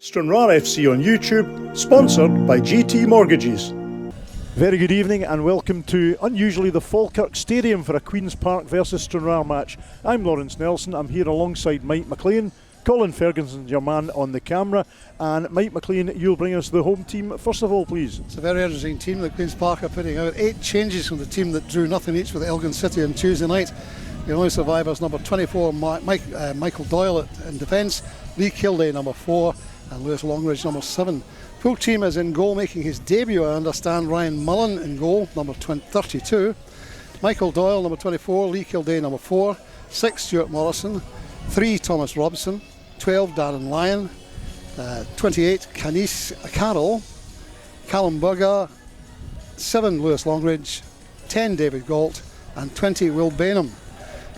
Stranraer FC on YouTube, sponsored by GT Mortgages. Very good evening and welcome to, unusually, the Falkirk Stadium for a Queen's Park versus Stranraer match. I'm Lawrence Nelson, I'm here alongside Mike McLean. Colin Ferguson's your man on the camera, and Mike McLean, you'll bring us the home team first of all, please. It's a very interesting team that Queen's Park are putting out. 8 changes from the team that drew nothing each with Elgin City on Tuesday night. The only survivors: number 24 Michael Doyle in defence, Lee Kildare number 4, and Lewis Longridge number 7. Full team is in goal, making his debut, I understand. Ryan Mullen in goal, number 32. Michael Doyle number 24, Lee Kildare number 4, 6 Stuart Morrison, 3 Thomas Robson, 12 Darren Lyon, 28 Canis Carroll, Callum Burger, 7 Lewis Longridge, 10 David Galt, and 20 Will Bainham.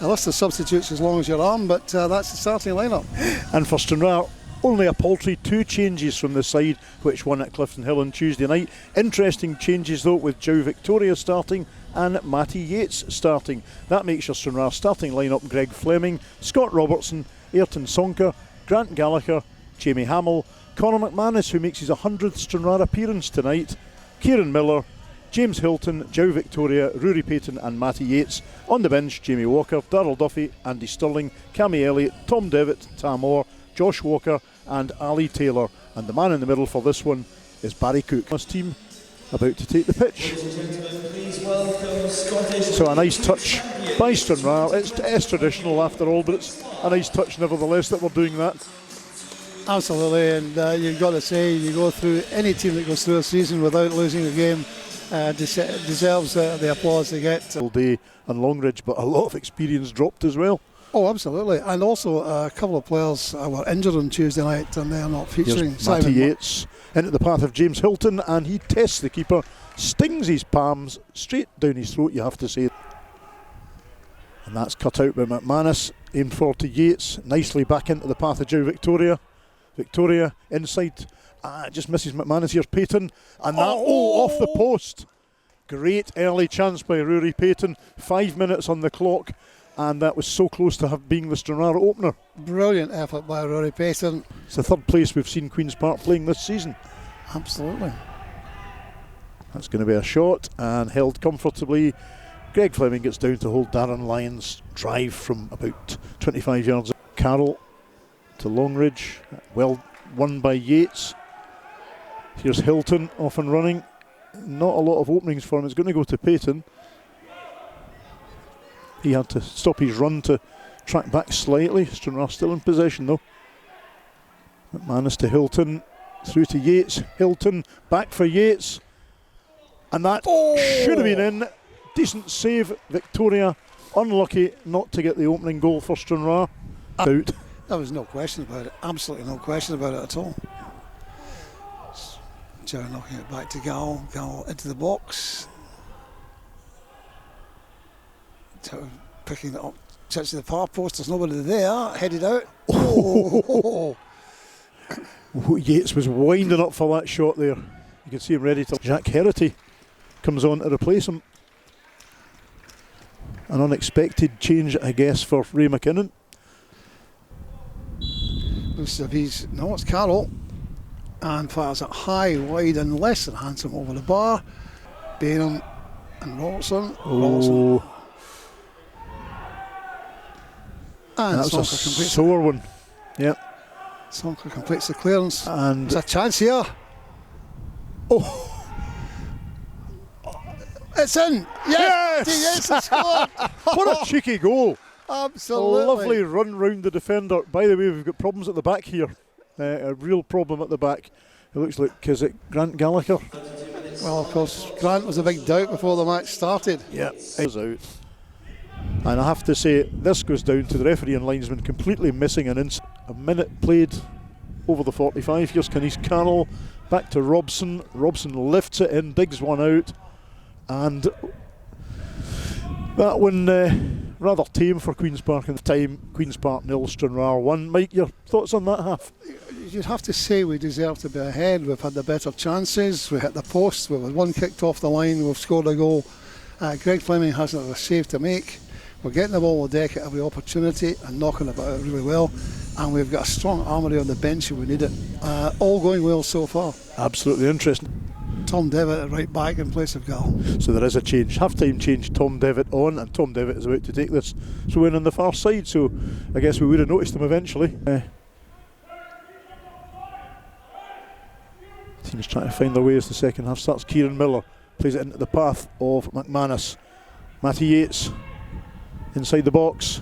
A list of substitutes as long as your arm, but that's the starting lineup. And for Stranraer, only a paltry 2 changes from the side which won at Clifton Hill on Tuesday night. Interesting changes though, with Joe Victoria starting and Matty Yates starting. That makes your Stranraer starting lineup: Greg Fleming, Scott Robertson, Ayrton Sonker, Grant Gallagher, Jamie Hamill, Conor McManus, who makes his 100th Stranraer appearance tonight, Kieran Miller, James Hilton, Joe Victoria, Rory Payton and Matty Yates. On the bench, Jamie Walker, Darryl Duffy, Andy Stirling, Cammy Elliott, Tom Devitt, Tam Orr, Josh Walker and Ali Taylor. And the man in the middle for this one is Barry Cook. This team about to take the pitch. So a nice touch by Stranraer. It's traditional after all, but it's a nice touch nevertheless that we're doing that. Absolutely, and you've got to say, you go through, any team that goes through a season without losing a game deserves the applause they get. All day and Longridge, but a lot of experience dropped as well. Oh, absolutely, and also a couple of players were injured on Tuesday night and they're not featuring. Here's Matty Yates into the path of James Hilton, and he tests the keeper, stings his palms straight down his throat, you have to say. And that's cut out by McManus, aimed forward to Yates, nicely back into the path of Joe Victoria. Victoria inside, just misses McManus. Here's Payton, and that off the post. Great early chance by Rory Payton, 5 minutes on the clock, and that was so close to being the Stranraer opener. Brilliant effort by Rory Payton. It's the third place we've seen Queen's Park playing this season. Absolutely. That's going to be a shot, and held comfortably. Greg Fleming gets down to hold Darren Lyon's drive from about 25 yards. Carroll to Longridge, well won by Yates. Here's Hilton off and running. Not a lot of openings for him. It's going to go to Payton. He had to stop his run to track back slightly. Stranraer still in possession though. McManus to Hilton, through to Yates. Hilton back for Yates, and that should have been in. Decent save, Victoria. Unlucky not to get the opening goal for Stranraer. Out. There was no question about it. Absolutely no question about it at all. Joe knocking it back to Gal. Gal into the box. Joe picking it up, touching the far post. There's nobody there. Headed out. Yates was winding up for that shot there. You can see him ready to. Jack Herity comes on to replace him. An unexpected change, I guess, for Ray McKinnon. No, it's Carroll, and fires it high, wide and less than handsome over the bar. Bainham and Robertson. And that's a sore one. Yep. Sonker completes the clearance, and there's a chance here. It's in. Yes, yes, he scored. What a cheeky goal. Absolutely. A lovely run round the defender. By the way, we've got problems at the back here. A real problem at the back. It looks like, is it Grant Gallagher? Well, of course, Grant was a big doubt before the match started. Yeah, he's out. And I have to say, this goes down to the referee and linesman completely missing a minute played over the 45. Here's Canis Carroll, back to Robson. Robson lifts it in, digs one out, and that one rather tame for Queen's Park in the time. Queen's Park 0, Stranraer 1. Mike, your thoughts on that half? You'd have to say we deserve to be ahead. We've had the better chances. We hit the post. We've had one kicked off the line. We've scored a goal. Greg Fleming hasn't had a save to make. We're getting the ball on the deck at every opportunity and knocking about it really well. and we've got a strong armoury on the bench if we need it. All going well so far. Absolutely interesting. Tom Devitt at right back in place of Gal. So there is a change. Half-time change, Tom Devitt on, and Tom Devitt is about to take this throw in on the far side, so I guess we would have noticed him eventually. Team's trying to find their way as the second half starts. Kieran Miller plays it into the path of McManus. Matty Yates inside the box.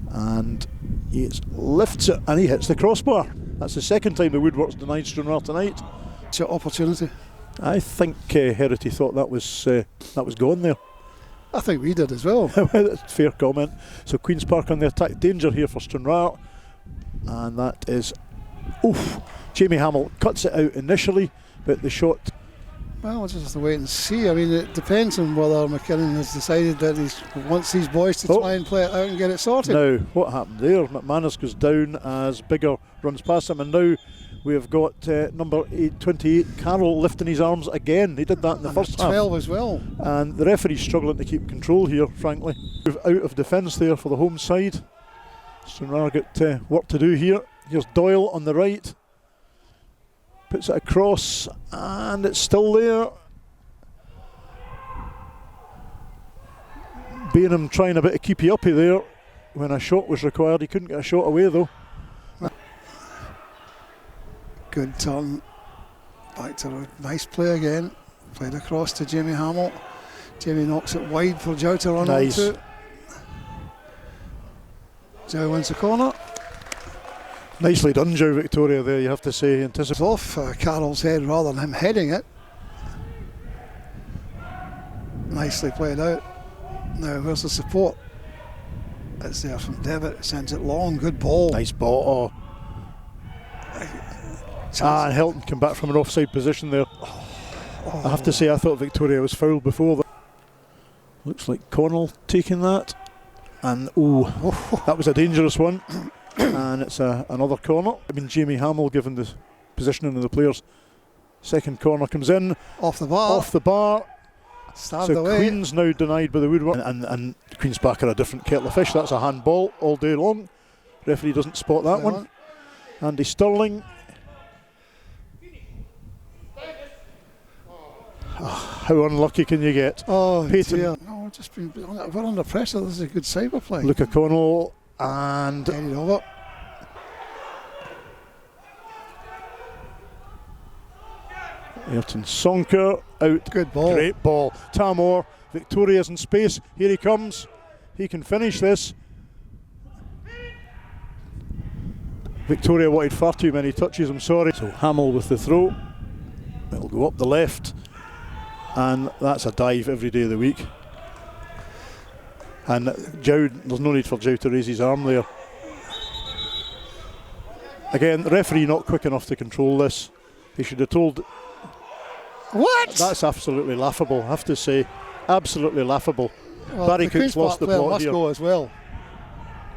And Yates lifts it and he hits the crossbar. That's the second time the woodwork's denied Stranraer tonight. It's your opportunity. I think Herity thought that was gone there. I think we did as well. That's a fair comment. So Queen's Park on the attack. Danger here for Stranraer. And that is... Oof! Jamie Hamill cuts it out initially, but the shot... Well, we'll just have to wait and see. I mean, it depends on whether McKinnon has decided that he wants these boys to try and play it out and get it sorted. Now, what happened there? McManus goes down as Bigger runs past him, and now we have got number 28, Carroll, lifting his arms again. He did that in the first half. 12 as well. And the referee's struggling to keep control here, frankly. Move out of defence there for the home side. Stranraer got work to do here. Here's Doyle on the right. Puts it across, and it's still there. Bainham trying a bit of keepy uppy there when a shot was required. He couldn't get a shot away though. Good turn. Back to a nice play again. Played across to Jamie Hamill. Jamie knocks it wide for Joe to run onto. Joe wins the corner. Nicely done, Joe Victoria there, you have to say. It's off Carroll's head rather than him heading it. Nicely played out. Now, where's the support? It's there from Devitt. Sends it long. Good ball. Nice ball. And Hilton came back from an offside position there. I have to say, I thought Victoria was fouled before that. Looks like Connell taking that. And that was a dangerous one. And it's another corner. I mean, Jamie Hamill, given the positioning of the players. Second corner comes in. Off the bar. Off the bar. Stabbed so away. Queen's now denied by the woodwork. And Queen's Park are a different kettle of fish. That's a handball all day long. Referee doesn't spot that one. Andy Stirling. How unlucky can you get? Oh, Peyton. dear. No, we're under pressure. This is a good cyber play. Luca Connell. And headed over. Ayrton Sonker out. Good ball. Great ball. Tamor. Victoria's in space. Here he comes. He can finish this. Victoria wanted far too many touches, I'm sorry. So Hamill with the throw. It'll go up the left. And that's a dive every day of the week. And Joe, there's no need for Joe to raise his arm there. Again, the referee not quick enough to control this. He should have told. What? That's absolutely laughable, I have to say. Absolutely laughable. Well, Barry Cook's lost the plot must here. Go as well.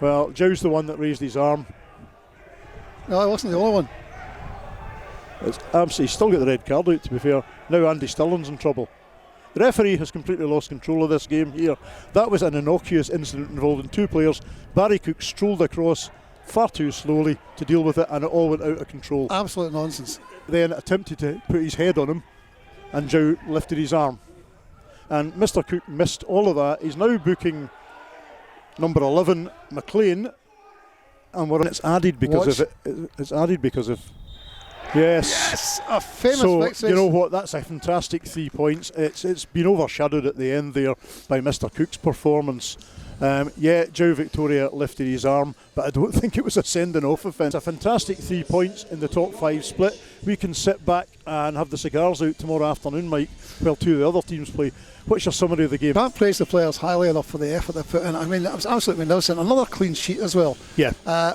Well, Joe's the one that raised his arm. No, I wasn't the only one. It's absolutely, he's still got the red card out, to be fair. Now Andy Stirling's in trouble. The referee has completely lost control of this game here. That was an innocuous incident involving two players. Barry Cook strolled across far too slowly to deal with it, and it all went out of control. Absolute nonsense. Then attempted to put his head on him, and Joe lifted his arm. And Mr. Cook missed all of that. He's now booking number 11, McLean, and it's added because of it. It's added because of. Yes, a famous so victory. You know what, that's a fantastic 3 points. It's been overshadowed at the end there by Mr. Cook's performance. Yeah, Joe Victoria lifted his arm, but I don't think it was a sending off offence. A fantastic 3 points in the top 5 split. We can sit back and have the cigars out tomorrow afternoon, Mike, while two of the other teams play. What's your summary of the game? Can't praise the players highly enough for the effort they put in. I mean, that was absolutely magnificent. Another clean sheet as well. Yeah.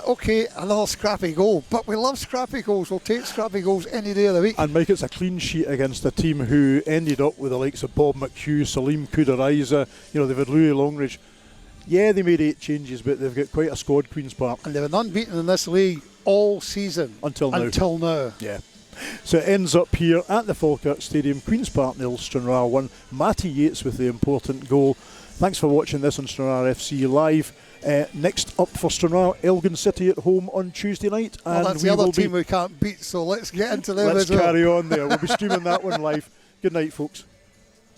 Okay, another scrappy goal, but we love scrappy goals. We'll take scrappy goals any day of the week. And Mike, it's a clean sheet against a team who ended up with the likes of Bob McHugh, Salim Kudariza, they've had Louis Longridge. Yeah, they made 8 changes, but they've got quite a squad, Queen's Park. And they've been unbeaten in this league all season. Until now. Yeah. So it ends up here at the Falkirk Stadium. Queen's Park 0, Stranraer 1. Matty Yates with the important goal. Thanks for watching this on Stranraer FC Live. Next up for Stranraer, Elgin City at home on Tuesday night. Well, and that's the other team we can't beat, so let's get into them Let's as well. carry on there. We'll be streaming that one live. Good night, folks.